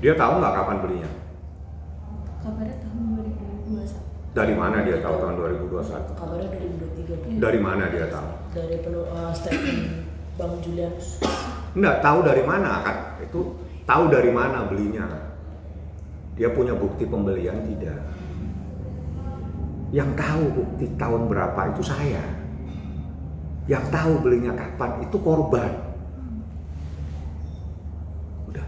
Dia tahu nggak kapan belinya? Kabarnya tahun 2021. Dari mana dia tahu tahun 2021? Kabarnya 2023. Dari mana dia tahu? Dari statement Bang Julianus. Nggak tahu dari mana kan? Itu tahu dari mana belinya? Dia punya bukti pembelian tidak? Yang tahu bukti tahun berapa itu saya. Yang tahu belinya kapan itu korban. Udah.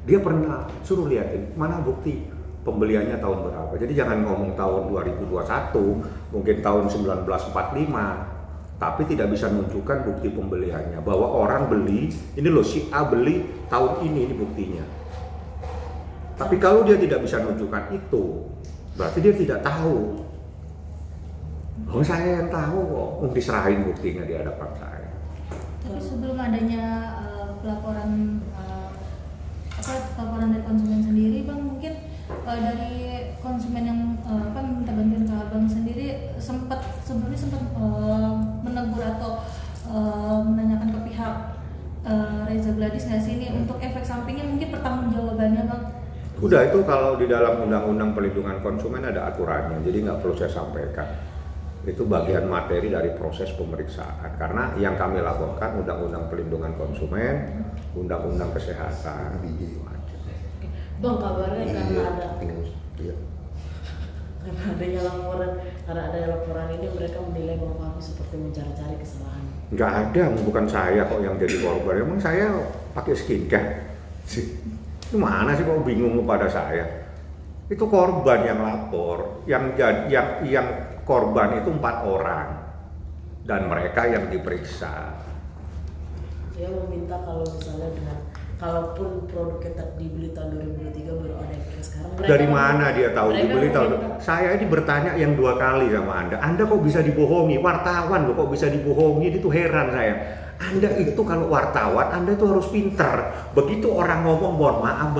Dia pernah suruh liatin mana bukti pembeliannya tahun berapa. Jadi jangan ngomong tahun 2021, mungkin tahun 1945. Tapi tidak bisa menunjukkan bukti pembeliannya bahwa orang beli, ini loh si A beli tahun ini buktinya. Tapi kalau dia tidak bisa menunjukkan itu, berarti dia tidak tahu. Oh, saya yang tahu kok, diserahin buktinya di hadapan saya. Tapi sebelum adanya pelaporan laporan dari konsumen sendiri, Bang, mungkin dari konsumen yang minta bantuan ke Abang sendiri sebelumnya sempat menegur atau menanyakan ke pihak Reza Gladys nggak sih ini untuk efek sampingnya mungkin pertanggungjawabannya, Bang? Udah, itu kalau di dalam Undang-Undang Perlindungan Konsumen ada aturannya, jadi nggak perlu saya sampaikan. Itu bagian materi dari proses pemeriksaan. Karena yang kami laporkan Undang-Undang Perlindungan Konsumen, Undang-Undang Kesehatan, gitu aja. Bang, kabarnya karena ada Iya. karena adanya laporan ini mereka menilai Bang Fahmi seperti mencari-cari kesalahan. Nggak ada, bukan saya kok yang jadi korban. Emang saya pakai skincare sih. Gimana sih kok bingung kepada saya? Itu korban yang lapor, yang korban itu 4 orang dan mereka yang diperiksa. Dia meminta kalau misalnya kalaupun produknya dibeli tahun 2023 baru ada yang sekarang. Dari mana dia tahu dibeli tahun? Saya ini bertanya yang 2 kali sama Anda. Anda kok bisa dibohongi? Wartawan loh kok bisa dibohongi? Itu heran saya. Anda itu kalau wartawan, Anda itu harus pinter. Begitu orang ngomong, mohon maaf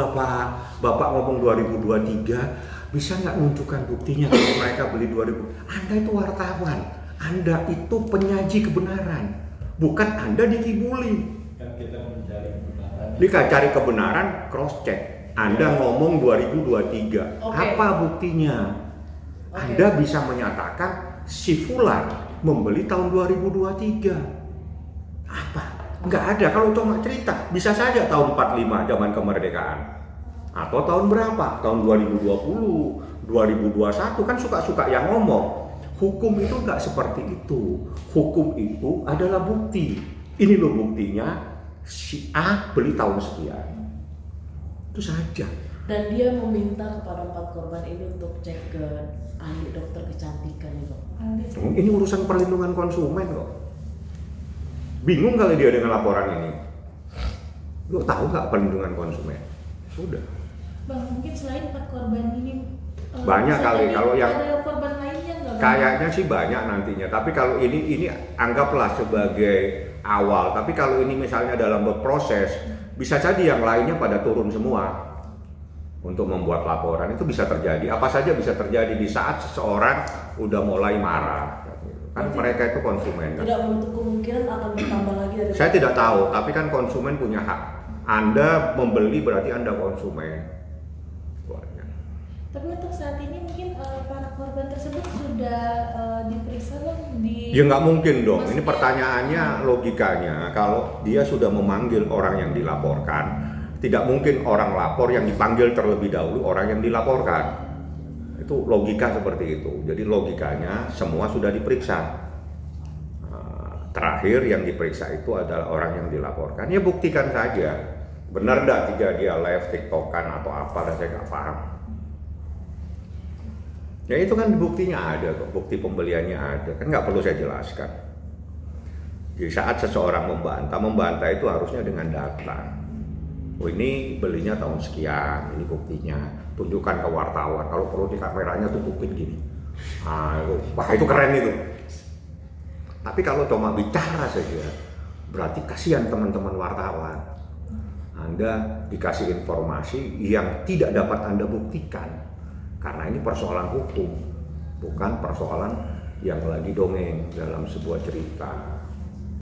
Bapak ngomong 2023, bisa nggak menunjukkan buktinya kalau mereka beli 2000? Anda itu wartawan, Anda itu penyaji kebenaran, bukan Anda dikibuli. Kan kita mencari kebenaran. Cari kebenaran, cross check. Anda ngomong 2023, apa buktinya? Anda bisa menyatakan si Fulan membeli tahun 2023. Apa? Nggak ada. Kalau cuma cerita, bisa saja tahun 45 zaman kemerdekaan. Atau tahun berapa? Tahun 2020, 2021, kan suka-suka yang ngomong. Hukum itu nggak seperti itu. Hukum itu adalah bukti. Ini loh buktinya, si A beli tahun sekian. Itu saja. Dan dia meminta kepada 4 korban ini untuk cek ke ahli dokter kecantikan nih, Bang. Ini urusan perlindungan konsumen kok. Bingung kali dia dengan laporan ini. Lu tahu nggak perlindungan konsumen? Sudah. Bang, mungkin selain 4 korban ini banyak kali kalau yang ada korban lainnya nggak? Kayaknya sih banyak nantinya. Tapi kalau ini anggaplah sebagai awal. Tapi kalau ini misalnya dalam berproses, bisa jadi yang lainnya pada turun semua untuk membuat laporan. Itu bisa terjadi. Apa saja bisa terjadi di saat seseorang udah mulai marah. Kan mereka itu konsumen. Tidak menutup kemungkinan akan bertambah lagi dari. Saya tidak tahu, tapi kan konsumen punya hak. Anda membeli berarti Anda konsumen. Tapi untuk saat ini mungkin para korban tersebut sudah diperiksa, Bang, di. Ya nggak mungkin dong. Ini pertanyaannya logikanya. Kalau dia sudah memanggil orang yang dilaporkan, tidak mungkin orang lapor yang dipanggil terlebih dahulu orang yang dilaporkan. Itu logika seperti itu. Jadi logikanya semua sudah diperiksa. Terakhir yang diperiksa itu adalah orang yang dilaporkan. Ya buktikan saja. Benar enggak dia live TikTokan atau apa, dan saya nggak paham. Ya itu kan buktinya ada kok, bukti pembeliannya ada. Kan nggak perlu saya jelaskan. Di saat seseorang membantah itu harusnya dengan data. Oh ini belinya tahun sekian, ini buktinya. Tunjukkan ke wartawan, kalau perlu di kameranya tutupin gini. Wah itu keren itu. Tapi kalau cuma bicara saja, berarti kasihan teman-teman wartawan. Anda dikasih informasi yang tidak dapat Anda buktikan. Karena ini persoalan hukum, bukan persoalan yang lagi dongeng dalam sebuah cerita.